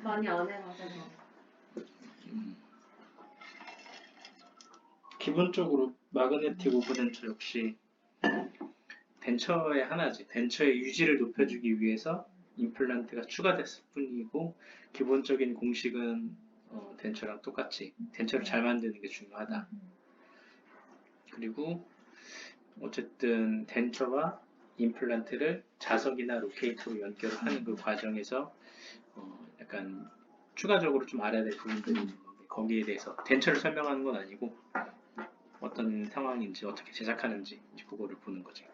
많이 안 해봐서. 기본적으로 마그네틱 오브덴처 역시 덴처의 하나지. 덴처의 유지를 높여주기 위해서 임플란트가 추가됐을 뿐이고 기본적인 공식은 덴처랑 똑같이 덴처를 잘 만드는 게 중요하다. 그리고 어쨌든 덴처와 임플란트를 자석이나 로케이터로 연결을 하는 그 과정에서 약간 추가적으로 좀 알아야 될 부분들이 있는데 거기에 대해서 덴처를 설명하는 건 아니고 어떤 상황인지 어떻게 제작하는지 그거를 보는 거지.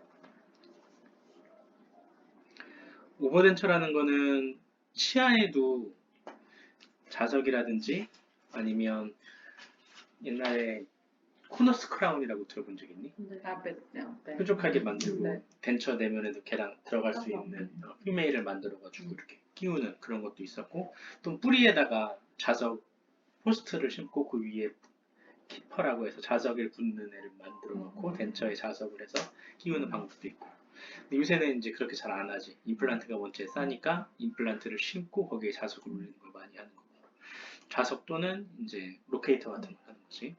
오버덴처라는 거는 치아에도 자석이라든지 아니면 옛날에 코너스 크라운이라고 들어본 적 있니? 아, 네. 뾰족하게 만들고 네. 덴처 내면에도 걔랑 들어갈 수 있는 휘메일을 만들어가지고 이렇게 끼우는 그런 것도 있었고 또 뿌리에다가 자석 포스트를 심고 그 위에 키퍼라고 해서 자석을 붙는 애를 만들어 놓고 덴처에 자석을 해서 끼우는 방법도 있고 근데 요새는 이제 그렇게 잘 안 하지. 임플란트가 원체 싸니까 임플란트를 심고 거기에 자석을 올리는 걸 많이 하는 거고 자석 또는 이제 로케이터 같은 걸 하는 거지.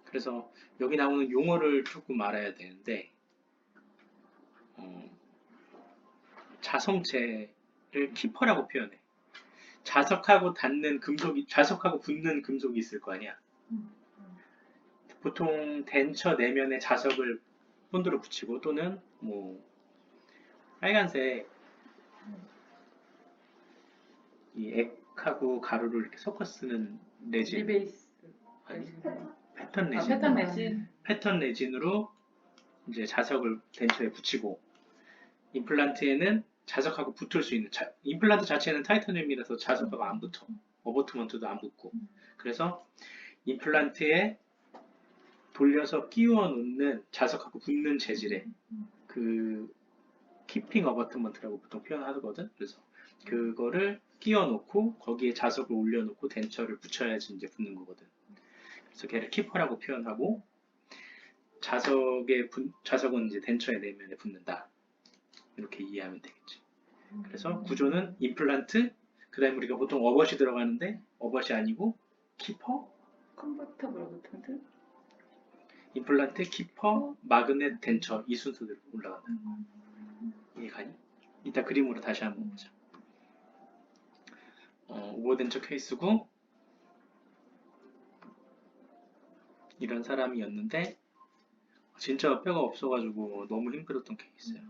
그래서 여기 나오는 용어를 조금 알아야 되는데 자성체를 키퍼라고 표현해. 자석하고 닿는 금속이 자석하고 붙는 금속이 있을 거 아니야. 보통 덴처 내면에 자석을 본드로 붙이고 또는 뭐 빨간색 이 액하고 가루를 이렇게 섞어 쓰는 레진 리베이스. 아니 패턴 아, 레진 패턴 레진. 패턴 레진으로 이제 자석을 덴처에 붙이고 임플란트에는 자석하고 붙을 수 있는 임플란트 자체는 타이타늄이라서 자석하고 안 붙어. 어버트먼트도 안 붙고. 그래서 임플란트에 돌려서 끼워 놓는 자석하고 붙는 재질의 그 키핑 어버트먼트라고 보통 표현하거든. 그래서 그거를 끼워 놓고 거기에 자석을 올려 놓고 덴처를 붙여야지 이제 붙는 거거든. 그래서 걔를 키퍼라고 표현하고 자석은 이제 덴처의 내면에 붙는다. 이렇게 이해하면 되겠지. 그래서 구조는 임플란트, 그 다음에 우리가 보통 어벗이 들어가는데 어벗이 아니고 키퍼, 컨버터블 어버트먼트? 임플란트, 키퍼, 마그넷, 덴처 이 순서대로 올라간다. 이해가니? 이따 그림으로 다시 한번 보자. 오버덴처 케이스고 이런 사람이었는데 진짜 뼈가 없어가지고 너무 힘들었던 케이스야.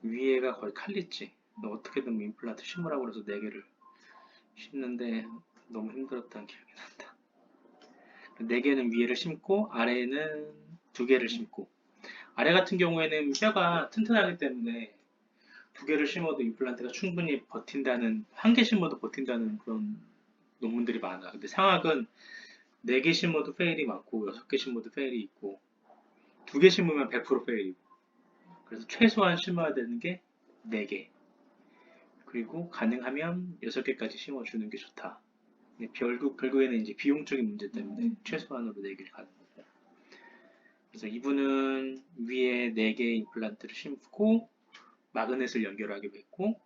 위에가 거의 칼리지. 너 어떻게든 임플란트 심으라고 그래서 4개를 심는데 너무 힘들었다는 기억이 난다. 4개는 위에를 심고 아래에는 2개를 심고 아래 같은 경우에는 뼈가 튼튼하기 때문에 2개를 심어도 임플란트가 충분히 버틴다는 1개 심어도 버틴다는 그런 논문들이 많아. 근데 상악은 4개 심어도 페일이 많고 6개 심어도 페일이 있고 2개 심으면 100% 페일이고 그래서 최소한 심어야 되는 게 4개 그리고 가능하면 6개까지 심어주는 게 좋다. 결국에는 이제 비용적인 문제 때문에 최소한으로 4개를 가는 거고 그래서 이분은 위에 4개 임플란트를 심고 마그넷을 연결하기로 했고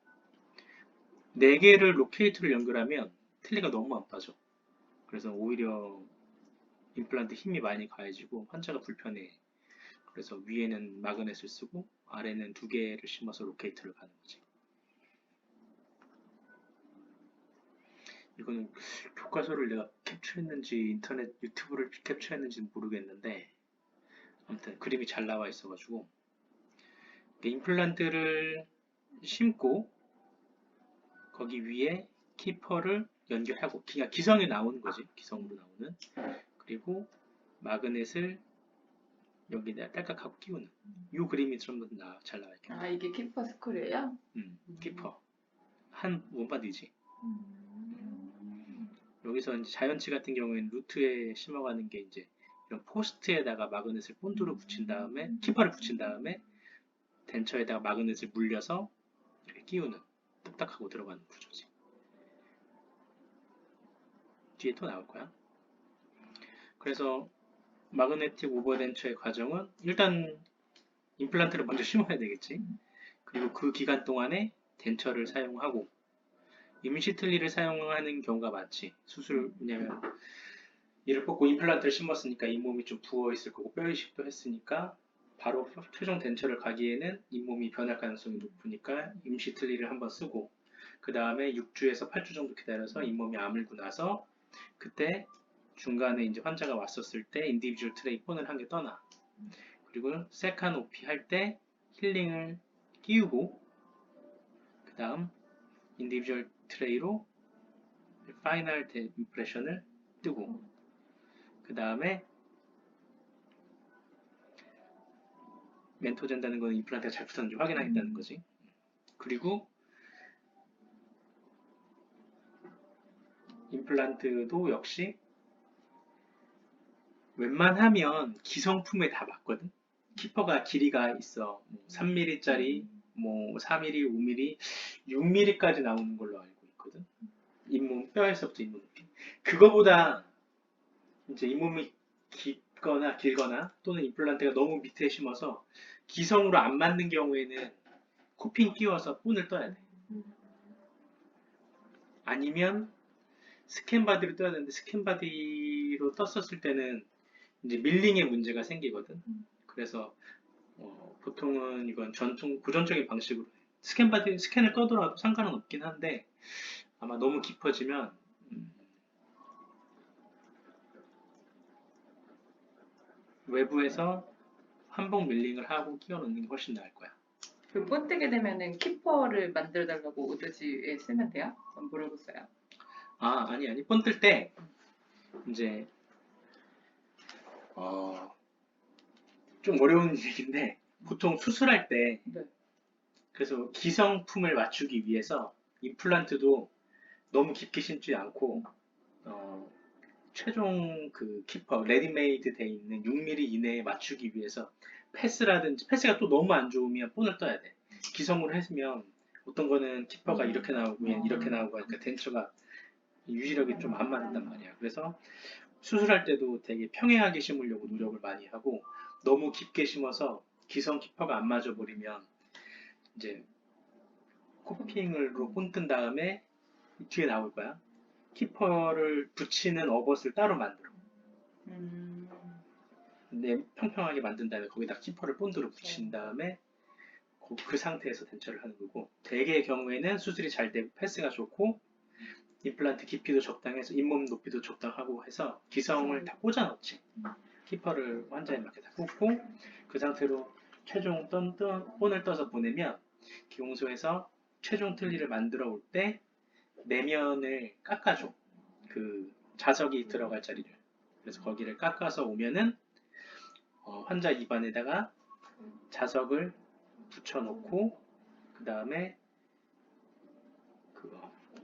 4개를 로케이터를 연결하면 텔리가 너무 안 빠져. 그래서 오히려 임플란트 힘이 많이 가해지고 환자가 불편해. 그래서 위에는 마그넷을 쓰고 아래는 2개를 심어서 로케이터를 가는 거지. 이거는 교과서를 내가 캡처했는지 인터넷 유튜브를 캡처했는지는 모르겠는데 아무튼 그림이 잘 나와 있어가지고 임플란트를 심고 거기 위에 키퍼를 연결하고 기성이 나오는 거지. 기성으로 나오는 그리고 마그넷을 여기다 딸깍하고 끼우는 이 그림이 좀 더 잘 나와 있겠네. 아, 이게 키퍼 스쿨이에요? 키퍼 한 원바디지. 여기서 이제 자연치 같은 경우에는 루트에 심어가는 게 이제 이런 포스트에다가 마그넷을 본드로 붙인 다음에 키퍼를 붙인 다음에 덴처에다가 마그넷을 물려서 이렇게 끼우는 딱딱하고 들어가는 구조지. 뒤에 또 나올 거야. 그래서 마그네틱 오버덴처의 과정은 일단 임플란트를 먼저 심어야 되겠지. 그리고 그 기간 동안에 덴처를 사용하고 임시 틀니를 사용하는 경우가 많지. 왜냐면 이를 뽑고 임플란트를 심었으니까 잇몸이 좀 부어 있을 거고 뼈 이식도 했으니까 바로 최종 덴처를 가기에는 잇몸이 변할 가능성이 높으니까 임시 틀니를 한번 쓰고 그 다음에 6주에서 8주 정도 기다려서 잇몸이 아물고 나서 그때 중간에 이제 환자가 왔었을 때 인디비주얼 트레이 본을 한 개 떠나. 그리고 세칸 오피 할 때 힐링을 끼우고 그 다음 인디비주얼 트레이로 파이널 임프레션을 뜨고 그 다음에 멘토 된다는 건 임플란트가 잘 붙었는지 확인하겠다는 거지. 그리고 임플란트도 역시 웬만하면 기성품에 다 맞거든. 키퍼가 길이가 있어. 3mm짜리, 4mm, 5mm, 6mm까지 나오는 걸로 알고 있거든. 잇몸, 뼈에서부터 잇몸 높이. 그거보다 이제 잇몸이 깊거나 길거나 또는 임플란트가 너무 밑에 심어서 기성으로 안 맞는 경우에는 코핀 끼워서 본을 떠야 돼. 아니면 스캔바디로 떠야 되는데 스캔바디로 떴었을 때는 이제 밀링의 문제가 생기거든. 그래서 보통은 이건 고전적인 방식으로 스캔을 떠더라도 상관은 없긴 한데 아마 너무 깊어지면 외부에서 한복 밀링을 하고 끼워 넣는 게 훨씬 나을 거야. 그 본뜨게 되면은 키퍼를 만들어 달라고 오드지에 쓰면 돼요? 뭐라고 써요? 아니. 본 뜰 때 이제 좀 어려운 얘기인데 보통 수술할 때 네. 그래서 기성품을 맞추기 위해서 임플란트도 너무 깊게 심지 않고 최종 그 키퍼 레디메이드 돼 있는 6mm 이내에 맞추기 위해서 패스가 또 너무 안 좋으면 본을 떠야 돼. 기성으로 했으면 어떤 거는 키퍼가 이렇게 나오고 이렇게 나오고 하니까 덴처가 유지력이 좀 안 맞는단 말이야. 그래서 수술할 때도 되게 평행하게 심으려고 노력을 많이 하고 너무 깊게 심어서 기성 키퍼가 안 맞아 버리면 이제 코핑으로 본 뜬 다음에 뒤에 나올 거야. 키퍼를 붙이는 어벗을 따로 만들어. 근데 평평하게 만든 다음에 거기다 키퍼를 본드로 붙인 다음에 그 상태에서 덴처를 하는 거고 대개의 경우에는 수술이 잘 되고 패스가 좋고 임플란트 깊이도 적당해서 잇몸 높이도 적당하고 해서 기성을 다 꽂아 넣지. 키퍼를 환자에 맞게 다 꽂고 그 상태로 최종 본을 떠서 보내면 기용소에서 최종 틀니를 만들어 올 때 내면을 깎아줘. 그 자석이 들어갈 자리를. 그래서 거기를 깎아서 오면은 환자 입안에다가 자석을 붙여놓고 그 다음에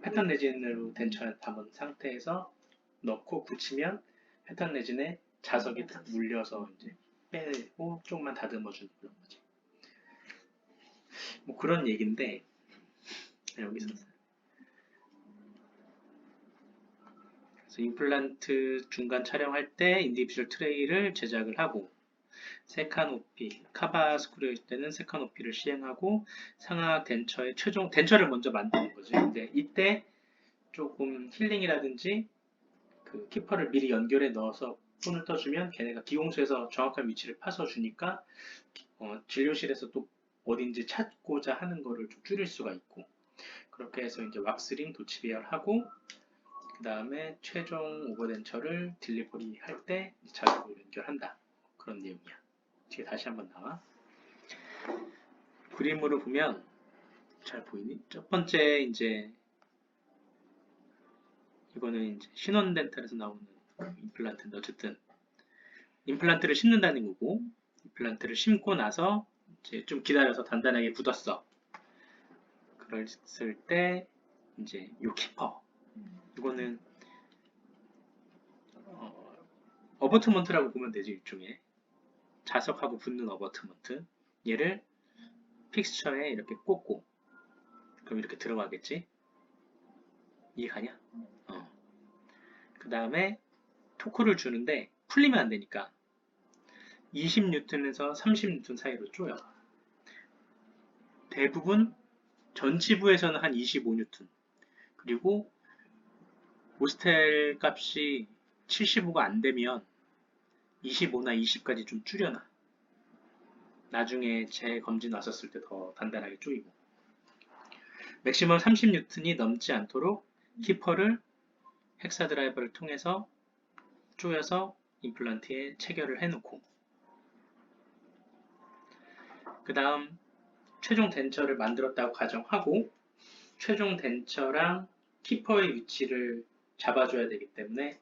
패턴 레진으로 덴처에 담은 상태에서 넣고 붙이면 패턴 레진에 자석이 딱 물려서 이제 빼고 조금만 다듬어주는 그런 거지. 뭐 그런 얘기인데 여기서 그래서 임플란트 중간 촬영할 때 인디비주얼 트레이를 제작을 하고 세카노피, 카바스쿠르일 때는 세카노피를 시행하고 상하 덴처의 최종 덴처를 먼저 만드는 거지. 근데 이때 조금 힐링이라든지 그 키퍼를 미리 연결해 넣어서 폰을 떠주면 걔네가 기공소에서 정확한 위치를 파서 주니까 진료실에서 또 어딘지 찾고자 하는 거를 좀 줄일 수가 있고 그렇게 해서 이제 왁스링 도치배열하고 그 다음에 최종 오버덴처를 딜리버리 할 때 자석으로 연결한다. 그런 내용이야. 뒤에 다시 한번 나와. 그림으로 보면 잘 보이니? 첫 번째 이제 이거는 이제 신원덴탈에서 나오는 그 임플란트인데 어쨌든 임플란트를 심는다는 거고 임플란트를 심고 나서 이제 좀 기다려서 단단하게 굳었어. 그랬을 때 이제 요 키퍼 이거는 어버트먼트라고 보면 되지 일종의 자석하고 붙는 어버트먼트 얘를 픽스처에 이렇게 꽂고 그럼 이렇게 들어가겠지 이해가냐? 그 다음에 토크를 주는데 풀리면 안 되니까 20N에서 30N 사이로 쪼여 대부분 전치부에서는 한 25N, 그리고 모스텔 값이 75가 안 되면 25나 20까지 좀 줄여놔. 나중에 재검진 왔었을 때 더 단단하게 조이고. 맥시멈 30N이 넘지 않도록 키퍼를 헥사 드라이버를 통해서 조여서 임플란트에 체결을 해놓고, 그 다음 최종 덴처를 만들었다고 가정하고, 최종 덴처랑 키퍼의 위치를 잡아줘야 되기 때문에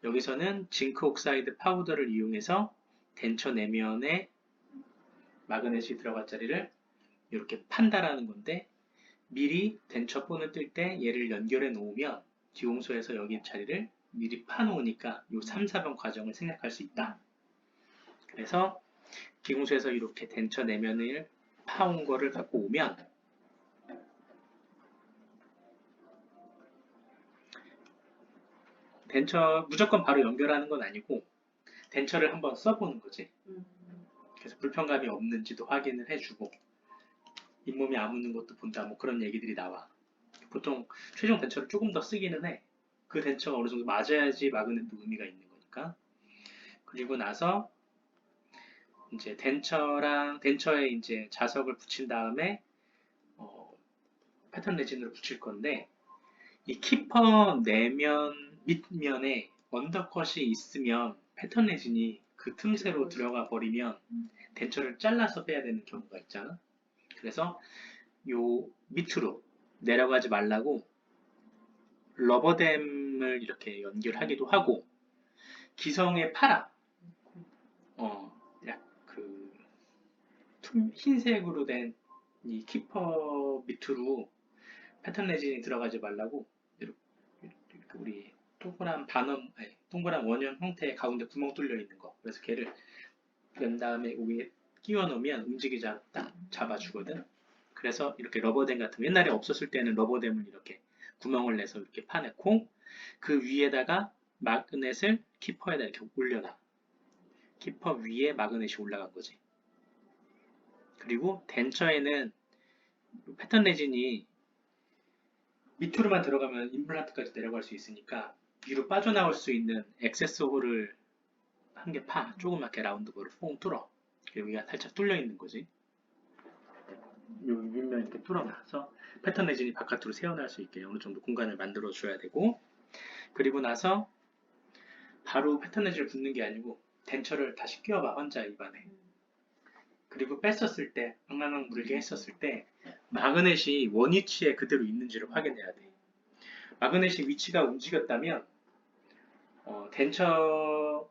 여기서는 징크 옥사이드 파우더를 이용해서 덴처 내면에 마그넷이 들어갈 자리를 이렇게 판다라는 건데, 미리 덴처 본을 뜰 때 얘를 연결해 놓으면 기공소에서 여기 자리를 미리 파놓으니까 이 3, 4번 과정을 생략할 수 있다. 그래서 기공소에서 이렇게 덴처 내면을 파온 거를 갖고 오면 덴처 무조건 바로 연결하는 건 아니고 덴처를 한번 써보는 거지. 그래서 불편감이 없는지도 확인을 해주고 잇몸이 아무는 것도 본다, 뭐 그런 얘기들이 나와. 보통 최종 덴처를 조금 더 쓰기는 해. 그 덴처가 어느 정도 맞아야지 마그넷도 의미가 있는 거니까. 그리고 나서 이제 덴처에 이제 자석을 붙인 다음에 패턴 레진으로 붙일 건데, 이 키퍼 내면 밑면에 언더컷이 있으면 패턴 레진이 그 틈새로 들어가 버리면 덴처를 잘라서 빼야 되는 경우가 있잖아. 그래서 요 밑으로 내려가지 말라고 러버댐을 이렇게 연결하기도 하고, 기성에 팔아 그 흰색으로 된 이 키퍼 밑으로 패턴 레진이 들어가지 말라고 이렇게 우리 동그란 원형 형태의 가운데 구멍 뚫려 있는 거, 그래서 걔를 연 다음에 위에 끼워 놓으면 움직이지 않고 딱 잡아주거든. 그래서 이렇게 러버댐 같은 거, 옛날에 없었을 때는 러버댐을 이렇게 구멍을 내서 이렇게 파냈고, 그 위에다가 마그넷을 키퍼에다 이렇게 올려놔. 키퍼 위에 마그넷이 올라간 거지. 그리고 덴처에는 패턴 레진이 밑으로만 들어가면 임플란트까지 내려갈 수 있으니까 위로 빠져나올 수 있는 액세스 홀을 한 개 파, 조그맣게 라운드 거를 뽕 뚫어. 여기가 살짝 뚫려 있는 거지. 여기 윗면 이렇게 뚫어놔서 패턴 레진이 바깥으로 새어날 수 있게 어느 정도 공간을 만들어 줘야 되고, 그리고 나서 바로 패턴 레진을 붙는 게 아니고 덴처를 다시 끼워봐, 환자 입안에. 그리고 뺐었을 때, 앙앙 물게 했었을 때 마그넷이 원위치에 그대로 있는지를 확인해야 돼. 마그넷이 위치가 움직였다면 덴처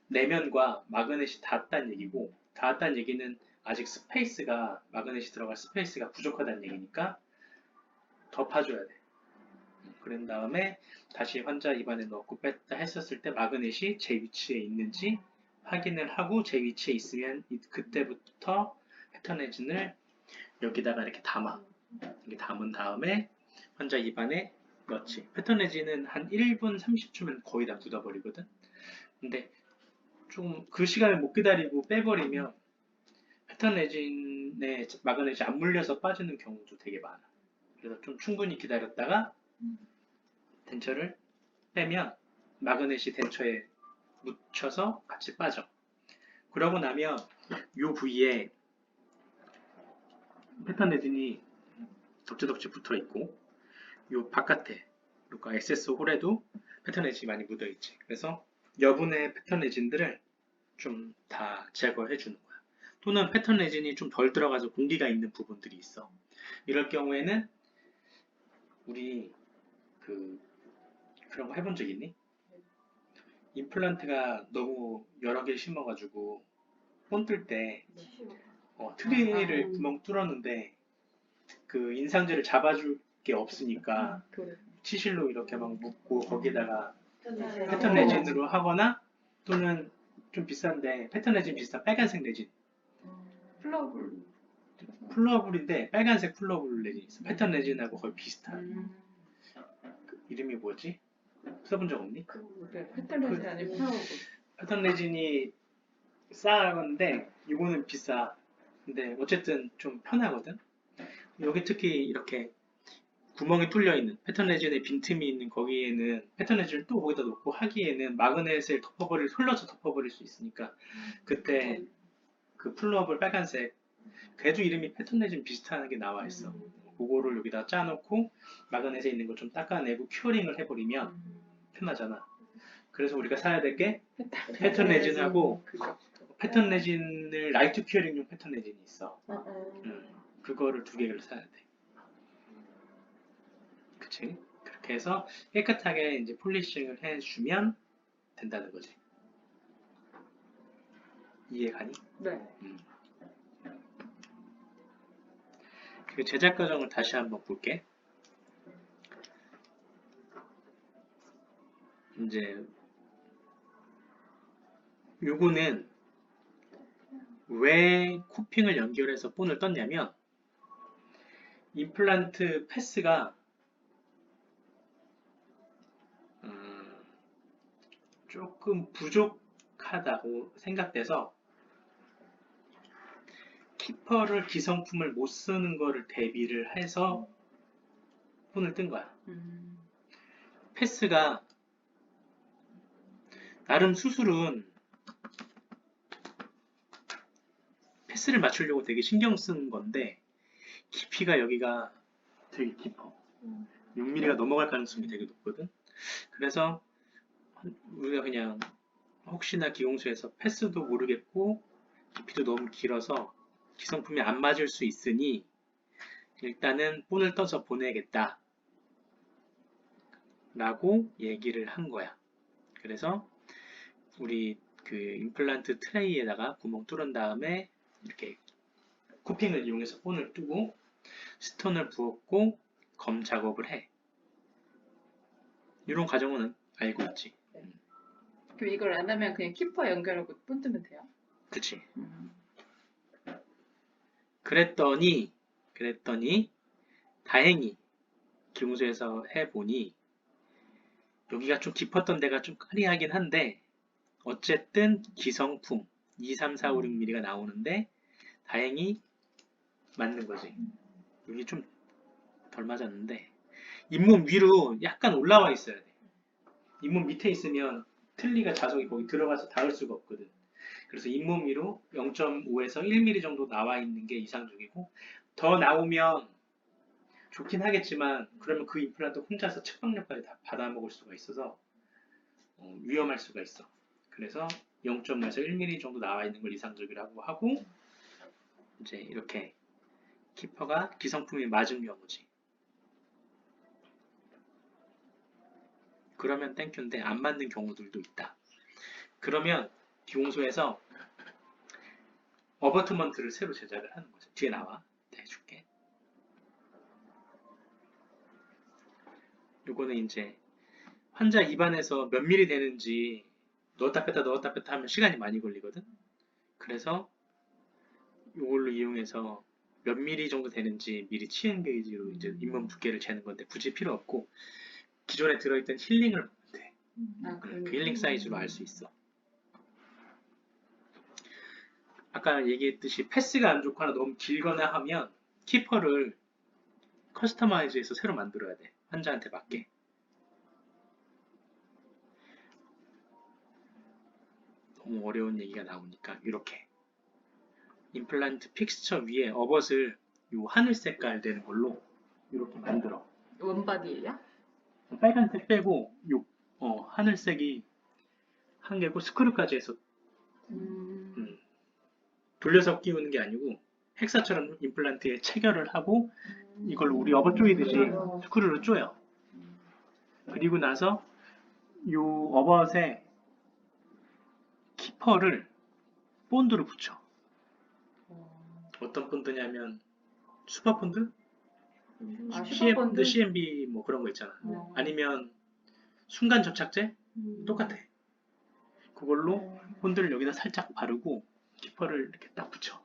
내면과 마그넷이 닿았다는 얘기고, 닿았다는 얘기는 아직 스페이스가, 마그넷이 들어갈 스페이스가 부족하다는 얘기니까 더 파줘야 돼. 그런 다음에 다시 환자 입안에 넣고 뺐다 했었을 때 마그넷이 제 위치에 있는지 확인을 하고, 제 위치에 있으면 그때부터 패턴 레진을 여기다가 이렇게 담아. 이렇게 담은 다음에 환자 입안에 넣지. 패턴 레진은 한 1분 30초면 거의 다 굳어버리거든. 근데 좀 그 시간을 못 기다리고 빼버리면 패턴 레진에 마그넷이 안 물려서 빠지는 경우도 되게 많아. 그래서 좀 충분히 기다렸다가 덴처를 빼면 마그넷이 덴처에 묻혀서 같이 빠져. 그러고 나면 이 부위에 패턴 레진이 덕지덕지 붙어 있고, 이 바깥에, 그러니까 액세스 홀에도 패턴 레진이 많이 묻어 있지. 그래서 여분의 패턴 레진들을 좀 다 제거해 주는 거야. 또는 패턴 레진이 좀 덜 들어가서 공기가 있는 부분들이 있어. 이럴 경우에는 우리 그런 거 해본 적 있니? 임플란트가 너무 여러 개 심어가지고 본 뜰 때 트리를 구멍 뚫었는데 그 인상제를 잡아줄 게 없으니까 치실로 이렇게 막 묶고 거기다가 패턴 레진으로 하거나, 또는 좀 비싼데 패턴 레진 비슷한 빨간색 레진, 플러블인데 빨간색 플러블 레진 있어. 패턴 레진하고 거의 비슷한. 그 이름이 뭐지? 써본 적 없니? 패턴 레진 아니고 플라워. 패턴 레진이 싸건데 이거는 비싸. 근데 어쨌든 좀 편하거든. 여기 특히 이렇게 구멍이 뚫려 있는 패턴 레진에 빈틈이 있는 거기에는 패턴 레진을 또 거기다 놓고 하기에는 마그넷을 흘러서 덮어버릴 수 있으니까 그때 그 플러블 빨간색 걔도 이름이 패턴 레진 비슷한 게 나와 있어. 그거를 여기다 짜놓고 마그넷에 있는 거 좀 닦아내고 큐어링을 해버리면 편하잖아. 그래서 우리가 사야 될 게 패턴 레진하고 그거. 패턴 레진을 라이트 큐어링용 패턴 레진이 있어. 그거를 두 개를 사야 돼. 그치? 그렇게 해서 깨끗하게 이제 폴리싱을 해주면 된다는 거지. 이해가니? 네. 그 제작 과정을 다시 한번 볼게. 이제 요거는 왜 코핑을 연결해서 본을 떴냐면 임플란트 패스가 조금 부족하다고 생각돼서 키퍼를 기성품을 못 쓰는 거를 대비를 해서 본을 뜬 거야. 패스가 나름 수술은 패스를 맞추려고 되게 신경 쓴 건데 깊이가 여기가 되게 깊어. 6mm가 넘어갈 가능성이 되게 높거든. 그래서 우리가 그냥 혹시나 기공수에서 패스도 모르겠고 깊이도 너무 길어서 기성품이 안 맞을 수 있으니 일단은 본을 떠서 보내겠다 라고 얘기를 한 거야. 그래서 우리 그 임플란트 트레이에다가 구멍 뚫은 다음에 이렇게 코핑을 이용해서 본을 뜨고 스톤을 부었고 검 작업을 해. 이런 과정은 알고 있지. 그럼 이걸 안 하면 그냥 키퍼 연결하고 본 뜨면 돼요? 그치. 그랬더니 다행히 기공소에서 해보니 여기가 좀 깊었던 데가 좀 까리하긴 한데 어쨌든 기성품 2, 3, 4, 5, 6mm가 나오는데 다행히 맞는 거지. 여기 좀 덜 맞았는데 잇몸 위로 약간 올라와 있어야 돼. 잇몸 밑에 있으면 틀니가 자석이 거기 들어가서 닿을 수가 없거든. 그래서 잇몸 위로 0.5에서 1mm 정도 나와 있는 게 이상적이고 더 나오면 좋긴 하겠지만 그러면 그 임플란트 혼자서 측방력까지 다 받아먹을 수가 있어서 위험할 수가 있어. 그래서 0.5에서 1mm 정도 나와 있는 걸 이상적이라고 하고 이제 이렇게 키퍼가 기성품이 맞은 경우지. 그러면 땡큐인데 안 맞는 경우들도 있다. 그러면 기공소에서 어버트먼트를 새로 제작을 하는 거죠. 뒤에 나와. 해줄게. 요거는 이제 환자 입안에서 몇 미리 되는지 넣었다 뺐다 하면 시간이 많이 걸리거든. 그래서 이걸로 이용해서 몇 미리 정도 되는지 미리 치행 게이지로 이제 잇몸 두께를 재는 건데 굳이 필요 없고 기존에 들어있던 힐링을 보면 돼. 그 힐링 사이즈로 알 수 있어. 아까 얘기했듯이 패스가 안 좋거나 너무 길거나 하면 키퍼를 커스터마이즈해서 새로 만들어야 돼. 환자한테 맞게. 너무 어려운 얘기가 나오니까 이렇게 임플란트 픽스처 위에 어벗을 요 하늘 색깔 되는 걸로 이렇게 만들어. 원바디예요? 빨간색 빼고 요 하늘색이 한 개고 스크류까지 해서 돌려서 끼우는 게 아니고 헥사처럼 임플란트에 체결을 하고 이걸 우리 어버 조이듯이 스크류를 조여. 그리고 나서 요 어벗에 키퍼를 본드로 붙여. 어떤 본드냐면 슈퍼본드? 슈퍼본드? CMB 뭐 그런 거 있잖아. 아니면 순간 접착제? 똑같아. 그걸로 본드를 여기다 살짝 바르고 키퍼를 이렇게 딱 붙여.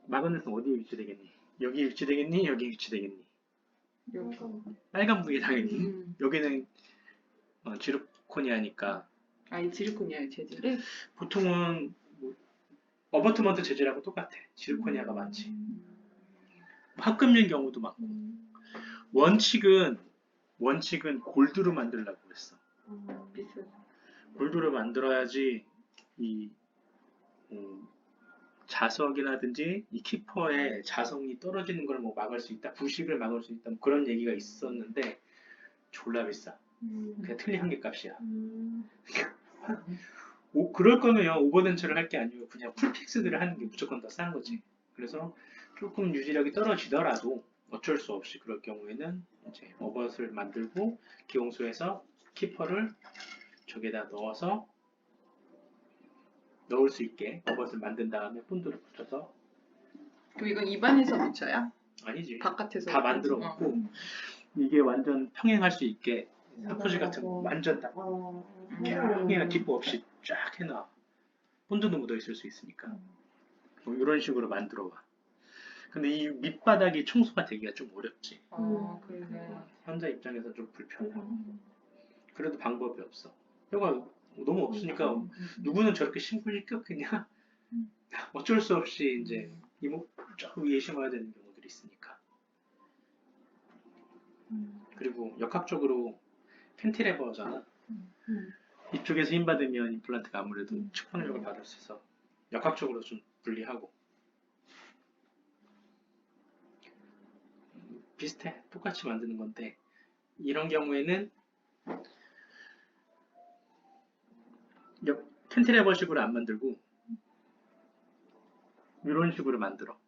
마그넷은 어디에 위치되겠니? 여기 위치되겠니? 여기 위치되겠니? 여기. 빨간 부위에 당연히. 여기는 지르코니아니까. 이 지르코니아의 재질이? 보통은 뭐 어버트먼트 재질하고 똑같아. 지르코니아가 많지. 합금된 경우도 많고. 원칙은 골드로 만들려고 했어. 비슷. 골드로 만들어야지 이 자석이라든지 이 키퍼의 자성이 떨어지는 걸 뭐 막을 수 있다, 부식을 막을 수 있다, 뭐 그런 얘기가 있었는데 졸라 비싸. 그냥 틀린 한계값이야. 그럴 거면 오버덴처를 할 게 아니고 그냥 풀픽스들을 하는 게 무조건 더 싼 거지. 그래서 조금 유지력이 떨어지더라도 어쩔 수 없이 그럴 경우에는 이제 오버스를 만들고 기용소에서 키퍼를 저기다 넣어서 넣을 수 있게 오버스를 만든 다음에 본드를 붙여서. 그럼 이건 입안에서 붙여요? 아니지. 바깥에서 다 만들어 놓고 이게 완전 평행할 수 있게 사포질 같은 거 완전 딱 평행한 기포 없이 쫙 해놔. 본드도 묻어 있을 수 있으니까. 뭐 이런 식으로 만들어 봐. 근데 이 밑바닥이 청소가 되기가 좀 어렵지. 그러네. 환자 입장에서 좀 불편하고. 그래도 방법이 없어. 뼈가 너무 없으니까 누구는 저렇게 심고 싶겠냐? 어쩔 수 없이 이제 이목 저 위에 심어야 되는 경우들이 있으니까. 그리고 역학적으로 캔티레버잖아. 이쪽에서 힘 받으면 임플란트가 아무래도 측방력을 받을 수 있어서 역학적으로 좀 불리하고. 비슷해. 똑같이 만드는 건데 이런 경우에는 캔티레버식으로 안 만들고 이런 식으로 만들어.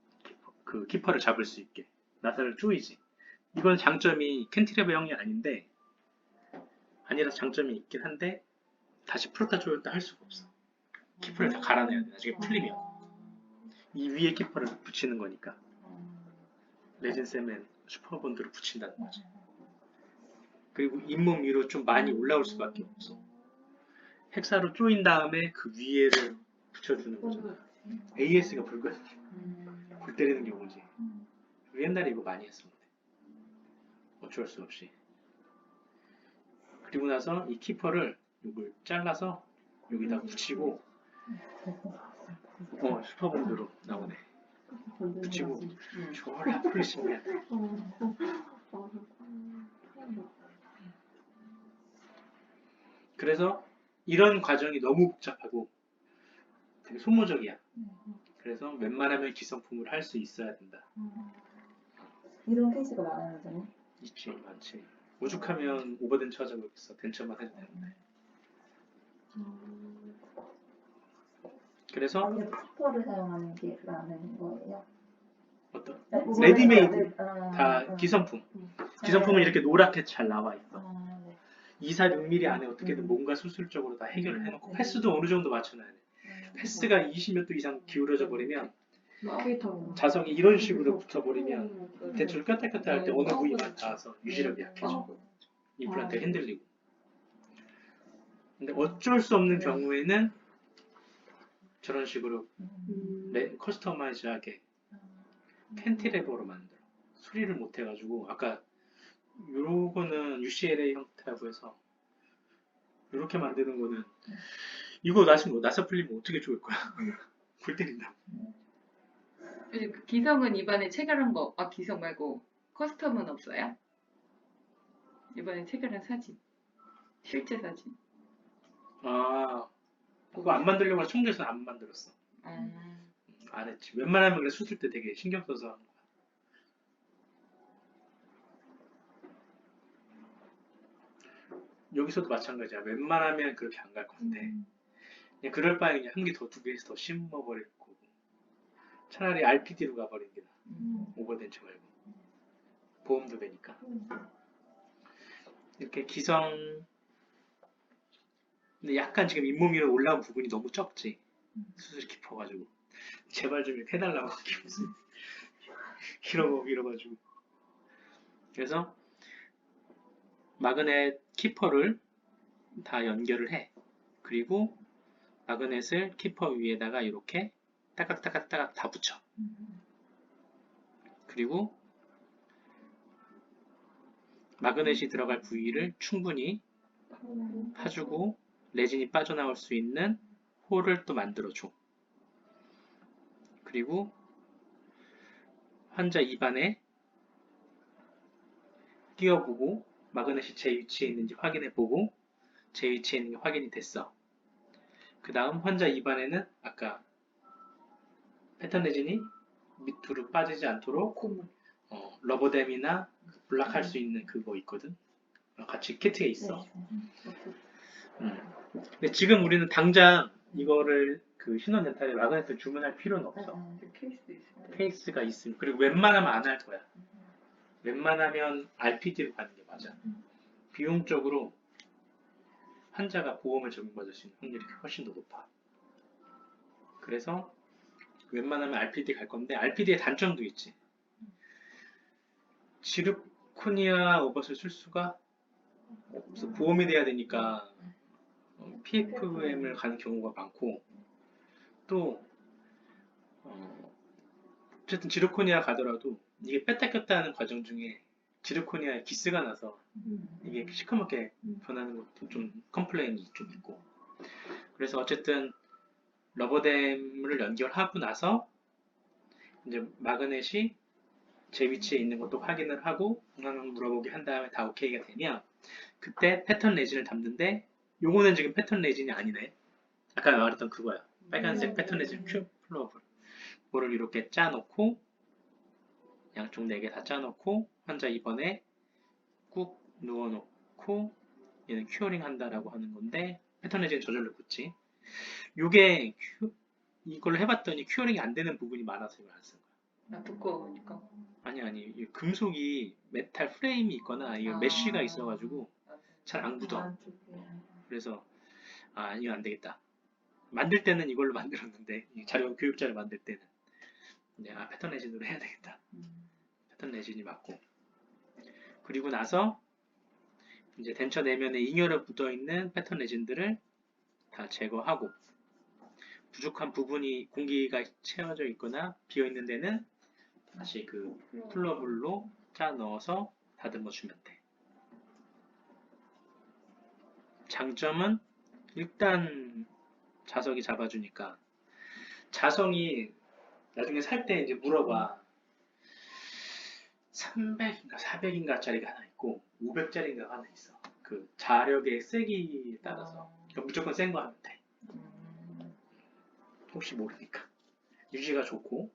그 키퍼를 잡을 수 있게 나사를 조이지. 이건 장점이 캔티레버형이 아니라서 장점이 있긴 한데 다시 풀었다 조였다 할 수가 없어. 키퍼를 다 갈아내야 돼. 나중에 풀리면 이 위에 키퍼를 붙이는 거니까. 레진쌤은 슈퍼본드로 붙인다는 거지. 그리고 잇몸 위로 좀 많이 올라올 수밖에 없어. 헥사로 조인 다음에 그 위에를 붙여주는 거잖아. AS가 불거든. 불 때리는 경우지. 옛날에 이거 많이 했었는데 어쩔 수 없이. 그리고 나서 이 키퍼를 이걸 잘라서 여기다 붙이고 슈퍼본드로 나오네. 붙이고 졸라 풀리시면 돼. 그래서 이런 과정이 너무 복잡하고 되게 소모적이야. 그래서 웬만하면 기성품을 할 수 있어야 된다. 이런 케이스가 많아요, 원장님? 있지, 많지. 오죽하면 오버덴처 하자고 했어. 덴처만 해도 되는데. 그래서 키퍼를 사용하는 게 많은 거예요? 어떤 네? 레디메이드 아, 다 기성품. 기성품은 이렇게 노랗게 잘 나와 있어. 네. 2, 6mm 안에 어떻게든 뭔가 수술적으로 다 해결을 해놓고 패스도 어느 정도 맞춰놔야 돼. 패스가 20몇 도 이상 기울어져 버리면 자석이 이런 식으로 붙어버리면 대충 꼈다 할 때 어느 부위만 닿아서 유지력이 약해져. 임플란트가 흔들리고. 근데 어쩔 수 없는 경우에는 저런 식으로 커스터마이즈하게 캔티레버로 만들어. 수리를 못 해가지고 아까 요거는 UCLA 형태라고 해서 이렇게 만드는 거는 이거 나사 풀리면 어떻게 좋을 거야? 불 때린다. 그 기성은 입안에 체결한 거, 기성 말고 커스텀은 없어요? 입안에 체결한 사진, 실제 사진. 그거 안 만들려고 해서 청주에서는 안 만들었어. 안 했지. 웬만하면 그래 수술 때 되게 신경 써서 하는 거야. 여기서도 마찬가지야. 웬만하면 그렇게 안 갈 건데 그냥 그럴 바에 그냥 한 개 더, 두 개에서 더 심어버릴 거고 차라리 RPD로 가버리는 게 나아. 오버덴처 말고 보험도 되니까. 이렇게 기성 근데 약간 지금 잇몸 위로 올라온 부분이 너무 적지. 수술이 깊어가지고 제발 좀 이렇게 해달라고 무슨 길어가지고. 그래서 마그넷 키퍼를 다 연결을 해. 그리고 마그넷을 키퍼 위에다가 이렇게 따깍따깍따깍 다 붙여. 그리고 마그넷이 들어갈 부위를 충분히 파주고 레진이 빠져나올 수 있는 홀을 또 만들어줘. 그리고 환자 입안에 띄워보고 마그넷이 제 위치에 있는지 확인해보고 제 위치에 있는 게 확인이 됐어. 그 다음 환자 입안에는 아까 패턴 레진이 밑으로 빠지지 않도록 고무. 러버댐이나 블락할 수 있는 그거 있거든. 같이 키트에 있어. 근데 지금 우리는 당장 이거를 그 신원 렌탈에 마그넷을 주문할 필요는 없어. 케이스도 있어요. 케이스가 있으면. 그리고 웬만하면 안 할 거야. 웬만하면 RPD로 가는 게 맞아. 비용적으로 환자가 보험을 적용받을 수 있는 확률이 훨씬 더 높아. 그래서 웬만하면 RPD 갈 건데 RPD의 단점도 있지. 지르코니아 오버를 쓸 수가 없어. 보험이 돼야 되니까 PFM을 가는 경우가 많고 또 어쨌든 지르코니아 가더라도 이게 뺐다 꼈다 하는 과정 중에 지르코니아에 기스가 나서 이게 시커멓게 변하는 것도 좀 컴플레인이 좀 있고 그래서 어쨌든 러버댐을 연결하고 나서 이제 마그넷이 제 위치에 있는 것도 확인을 하고 건강 물어보기 한 다음에 다 오케이가 되면 그때 패턴 레진을 담는데 요거는 지금 패턴 레진이 아니네. 아까 말했던 그거야. 빨간색 패턴 레진 큐 플러블 그거를 이렇게 짜놓고 양쪽 4개 다 짜놓고 환자 입원에 꾹 누워놓고 얘는 큐어링 한다라고 하는 건데 패턴 레진 저절로 붙지. 요게 이걸 해봤더니 큐어링이 안 되는 부분이 많아서 이걸 안 쓴 거야. 아, 두꺼우니까. 아니 이 금속이 메탈 프레임이 있거나 이 메쉬가 있어가지고 잘 안 굳어. 그래서 이거 안 되겠다. 만들 때는 이걸로 만들었는데 이 자료 교육자를 만들 때는 이제 패턴 레진으로 해야 되겠다. 패턴 레진이 맞고 그리고 나서 이제 덴처 내면에 잉여로 묻어 있는 패턴 레진들을 다 제거하고 부족한 부분이 공기가 채워져 있거나 비어 있는 데는 다시 그 플러블로 짜 넣어서 다듬어 주면 돼. 장점은 일단 자석이 잡아주니까 자석이 나중에 살 때 이제 물어봐. 300인가 400인가 짜리가 하나 있고 500짜리가 하나 있어. 그 자력의 세기에 따라서 그러니까 무조건 센 거 하면 돼. 혹시 모르니까 유지가 좋고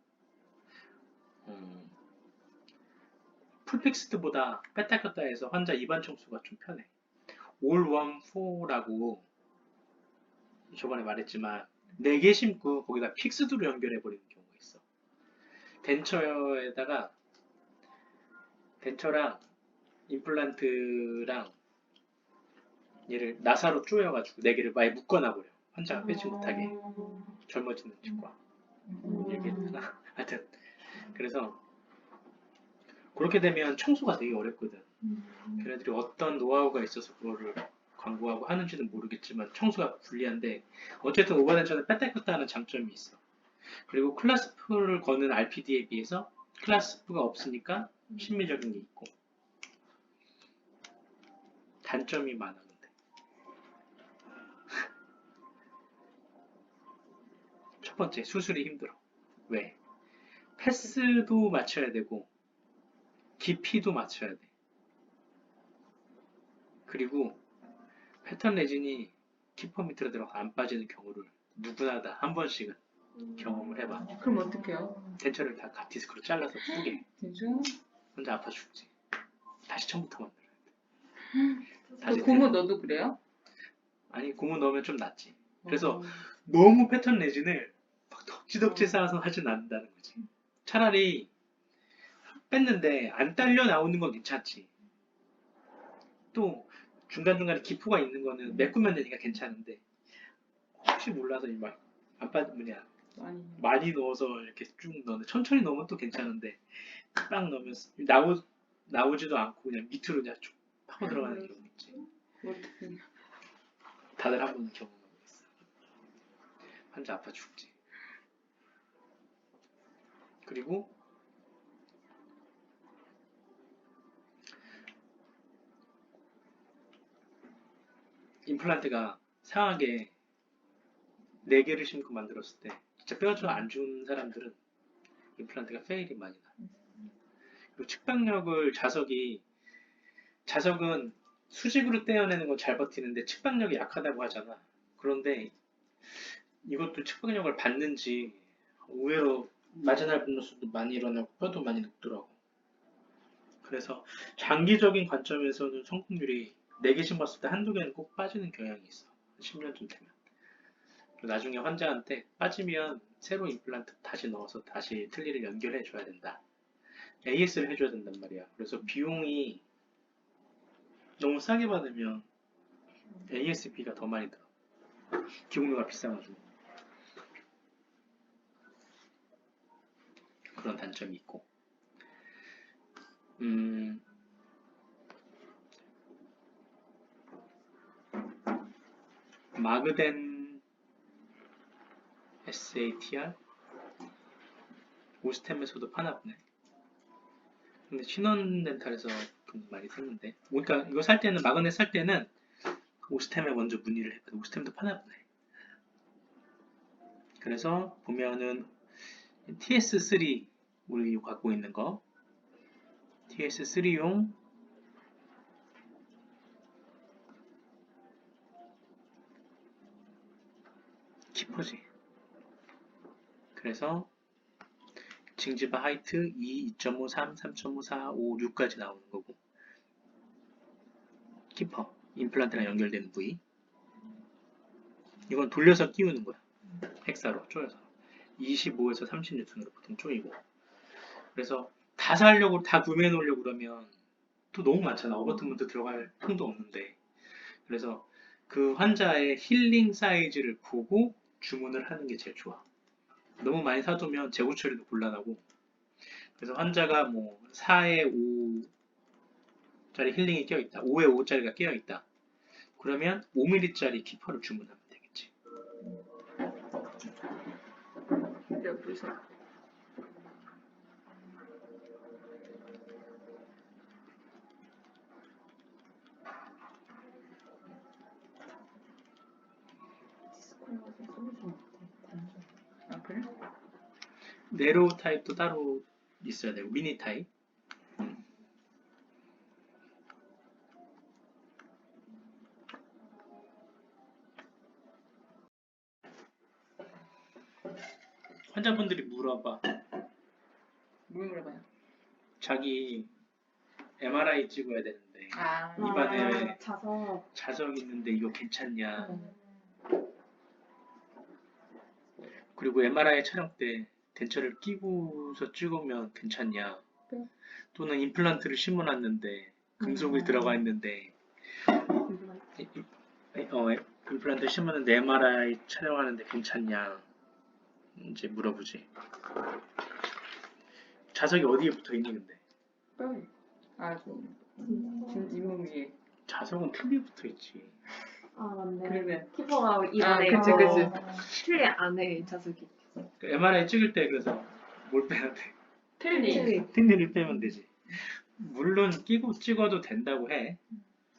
풀픽스드보다 뺐다 꼈다 해서 환자 입안 청소가 좀 편해. 올원4라고 저번에 말했지만 4개 심고 거기다 픽스드로 연결해 버리는 경우가 있어. 덴처랑 임플란트랑 얘를 나사로 쪼여가지고 4개를 많이 묶어놔 버려. 환자가 빼지 못하게. 젊어지는 치과. 얘기했나? 하여튼 그래서 그렇게 되면 청소가 되게 어렵거든. 걔네들이 어떤 노하우가 있어서 그거를 광고하고 하는지는 모르겠지만 청소가 불리한데 어쨌든 오버덴처는 뺐다 꼈다 하는 장점이 있어. 그리고 클라스프를 거는 RPD에 비해서 클라스프가 없으니까 심미적인 게 있고 단점이 많아. 근데 첫 번째 수술이 힘들어. 왜? 패스도 맞춰야 되고 깊이도 맞춰야 돼. 그리고 패턴 레진이 키퍼 밑으로 들어가 안 빠지는 경우를 누구나 다 한 번씩은 경험을 해봐. 그럼 어떡해요? 덴처를 다 디스크로 잘라서 뿌게. 진짜? 혼자 아파 죽지. 다시 처음부터 만들어야 돼. 고무 너도 그래요? 아니 고무 넣으면 좀 낫지. 그래서 너무 패턴 레진을 막 덕지덕지 쌓아서 하진 않는다는 거지. 차라리 뺐는데 안 딸려 나오는 건 괜찮지. 또 중간중간에 기포가 있는 거는 메꾸면 되니까 괜찮은데 혹시 몰라서 안 빠지냐 많이 넣어서 이렇게 쭉 넣는 천천히 넣으면 또 괜찮은데 딱 넣으면 나오지도 않고 그냥 밑으로 그냥 쭉 파고 들어가는 경우 있지. 어떡해. 다들 한 번 경험하고 있어. 환자 아파 죽지. 그리고 임플란트가 상하게 4개를 심고 만들었을 때 진짜 뼈가 안 좋은 사람들은 임플란트가 페일이 많이 나. 그 측방력을 자석은 수직으로 떼어내는 건 잘 버티는데 측방력이 약하다고 하잖아. 그런데 이것도 측방력을 받는지 의외로 마지날 분노수도 많이 일어나고 뼈도 많이 눕더라고. 그래서 장기적인 관점에서는 성공률이 4개 심었을 때 한두 개는 꼭 빠지는 경향이 있어. 10년쯤 되면. 나중에 환자한테 빠지면 새로 임플란트 다시 넣어서 다시 틀니를 연결해 줘야 된다. AS를 해줘야 된단 말이야. 그래서 비용이 너무 싸게 받으면 AS비가 더 많이 들어. 기록료가 비싸가지고. 그런 단점이 있고. 마그덴 SATR? 오스템에서도 파나 보네. 근데 신원 렌탈에서 돈 많이 썼는데. 그러니까 이거 살 때는, 마그넷 살 때는 오스템에 먼저 문의를 했거든. 오스템도 파나 보네. 그래서 보면은 TS3 우리 갖고 있는 거 TS3용 키퍼지. 그래서 징지바 하이트 2, 2.5, 3, 3.5, 4, 5, 6까지 나오는 거고 키퍼, 임플란트랑 연결되는 부위. 이건 돌려서 끼우는 거야. 헥사로 쪼여서 25에서 30N으로 보통 쪼이고. 그래서 다 사려고 다 구매해 놓으려고 그러면 또 너무 많잖아. 어버트먼트 들어갈 통도 없는데. 그래서 그 환자의 힐링 사이즈를 보고 주문을 하는 게 제일 좋아. 너무 많이 사두면 재고 처리도 곤란하고. 그래서 환자가 뭐 4에 5짜리 힐링이 껴있다. 5에 5짜리가 껴있다. 그러면 5mm짜리 키퍼를 주문하면 되겠지. 여기서 디스코너스 솔루션 어때? 아 그래? 네로우 타입도 따로 있어야 되고 미니 타입. 환자분들이 물어봐. 뭘 물어봐요? 자기 MRI 찍어야 되는데 아 입안에 자석. 자석 있는데 이거 괜찮냐. 네. 그리고 MRI 촬영 때 덴처를 끼고서 찍으면 괜찮냐. 네. 또는 임플란트를 심어놨는데 금속이 들어가 있는데 임플란트 심었는데 MRI 촬영하는데 괜찮냐. 이제 물어보지. 자석이 어디에 붙어 있니 근데? 뼈. 잇몸 위에. 자석은 틀니 붙어 있지. 아 맞네. 그러면 키퍼가 이 아, 안에 그치, 있고 그치. 틀리 안에 자석이. MRI 찍을 때 그래서 뭘 빼야 돼? 틀니. 틀니를 빼면 되지. 물론 끼고 찍어도 된다고 해.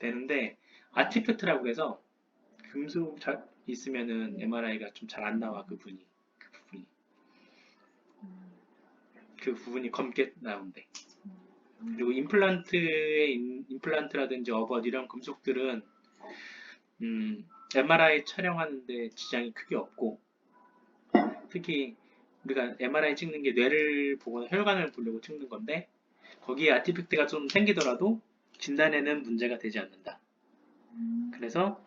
되는데 아티팩트라고 해서 금속 있으면은 MRI가 좀 잘 안 나와. 그 부분이 검게 나온대. 그리고 임플란트라든지 어벗 이런 금속들은 MRI 촬영하는데 지장이 크게 없고, 특히 우리가 MRI 찍는 게 뇌를 보거나 혈관을 보려고 찍는 건데 거기에 아티팩트가 좀 생기더라도 진단에는 문제가 되지 않는다. 그래서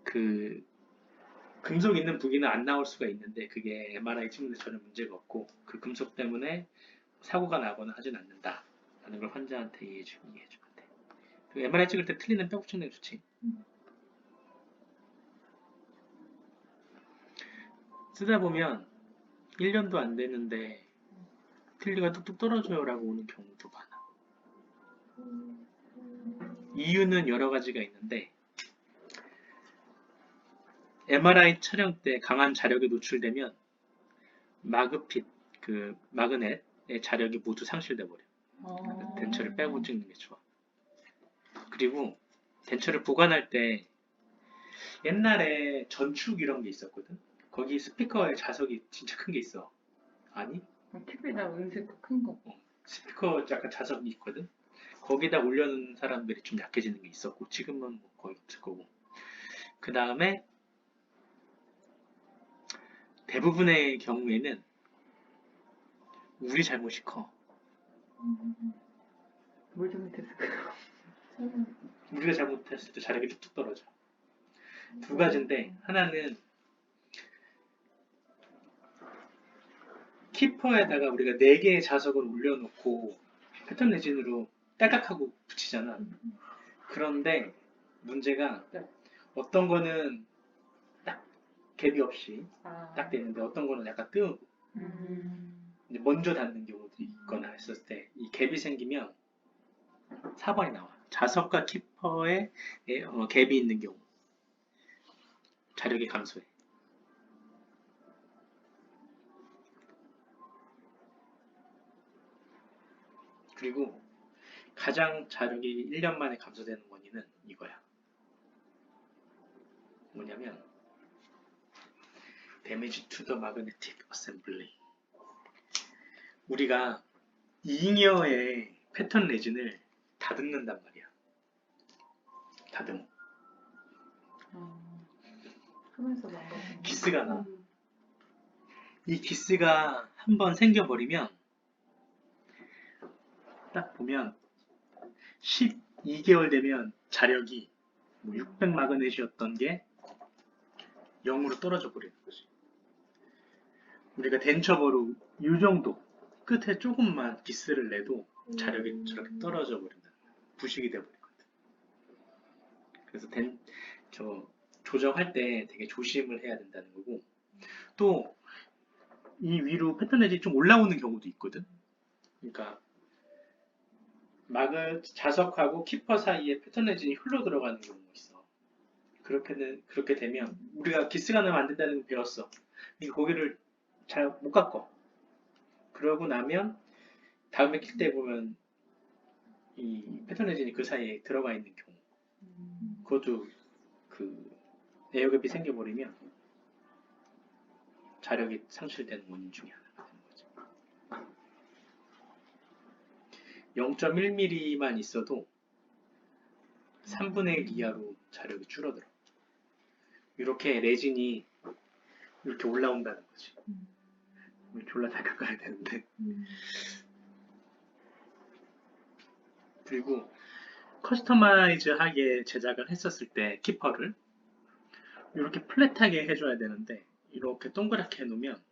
그 금속 있는 부위는 안 나올 수가 있는데 그게 MRI 찍는데 전혀 문제가 없고 그 금속 때문에 사고가 나거나 하진 않는다 라는 걸 환자한테 이해해주면 돼. 그 MRI 찍을 때 틀리는 뼈 붙이는 게 좋지. 쓰다 보면 1년도 안 됐는데 틀니가 뚝뚝 떨어져요 라고 오는 경우도 많아. 이유는 여러 가지가 있는데 MRI 촬영 때 강한 자력에 노출되면 마그핏, 그 마그넷의 자력이 모두 상실돼 버려. 덴처를 빼고 찍는 게 좋아. 그리고 덴처를 보관할 때 옛날에 전축 이런 게 있었거든. 거기 스피커에 자석이 진짜 큰 게 있어. 아니? TV에다 은색 큰 거. 스피커 약간 자석이 있거든. 거기다 올려놓은 사람들이 좀 약해지는 게 있었고 지금은 뭐 거의 없을 거고. 그 다음에 대부분의 경우에는 우리 잘못이 커. 뭘 잘못했을까요? 저는 우리가 잘못했을 때 자력이 뚝뚝 떨어져. 두 가지인데 하나는 키퍼에다가 우리가 4개의 자석을 올려놓고 패턴 레진으로 딸깍하고 붙이잖아. 그런데 문제가 네. 어떤 거는 딱 갭이 없이 아. 딱 되는데 어떤 거는 약간 뜨고 이제 먼저 닿는 경우도 있거나 했을 때 이 갭이 생기면 4번이 나와. 자석과 키퍼에 갭이 있는 경우 자력이 감소해. 그리고 가장 자력이 1년 만에 감소되는 원인은 이거야. 뭐냐면 damage to the magnetic assembly. 우리가 잉여의 패턴 레진을 다듬는단 말이야. 다듬어. 하면서 망가지는. 기스가 나. 이 기스가 한번 생겨버리면 딱 보면 12개월 되면 자력이 600 마그넷이었던 게 0으로 떨어져 버리는 거지. 우리가 덴처버로 이 정도 끝에 조금만 기스를 내도 자력이 저렇게 떨어져 버린다. 부식이 돼 버리거든. 그래서 조정할 때 되게 조심을 해야 된다는 거고, 또 이 위로 패턴 레진이 좀 올라오는 경우도 있거든. 그러니까 자석하고 키퍼 사이에 패턴 레진이 흘러 들어가는 경우가 있어. 그렇게 되면 우리가 기스가 나면 안 된다는 걸 배웠어. 그러니까 고기를 잘 못 깎어. 그러고 나면 다음에 낄 때 보면 이 패턴 레진이 그 사이에 들어가 있는 경우, 그것도 그 에어갭이 생겨버리면 자력이 상실되는 원인 중에 하나가 되는 거지. 0.1mm만 있어도 3분의 1 이하로 자력이 줄어들어. 이렇게 레진이 이렇게 올라온다는 거지. 졸라 잘 깎아야 되는데. 그리고 커스터마이즈하게 제작을 했었을 때 키퍼를 이렇게 플랫하게 해줘야 되는데 이렇게 동그랗게 해놓으면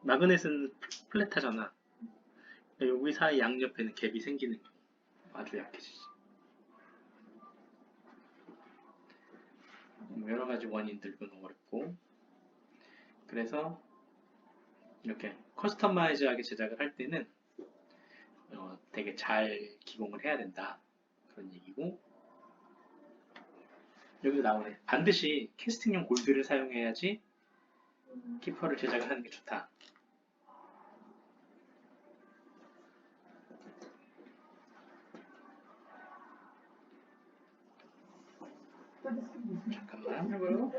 마그넷은 플랫하잖아. 여기 사이 양옆에는 갭이 생기는 경우 아주 약해지지. 여러 가지 원인들도 어렵고, 그래서 이렇게 커스터마이즈하게 제작을 할 때는 되게 잘 기공을 해야 된다, 그런 얘기고, 여기도 나오네. 반드시 캐스팅용 골드를 사용해야지 키퍼를 제작을 하는 게 좋다. 잠깐만. 뭐라고?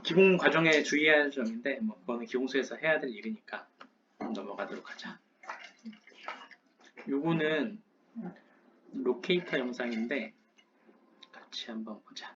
기공 과정에 주의해야 할 점인데 뭐 그거는 기공소에서 해야 될 일이니까 넘어가도록 하자. 요거는 로케이터 영상인데 같이 한번 보자.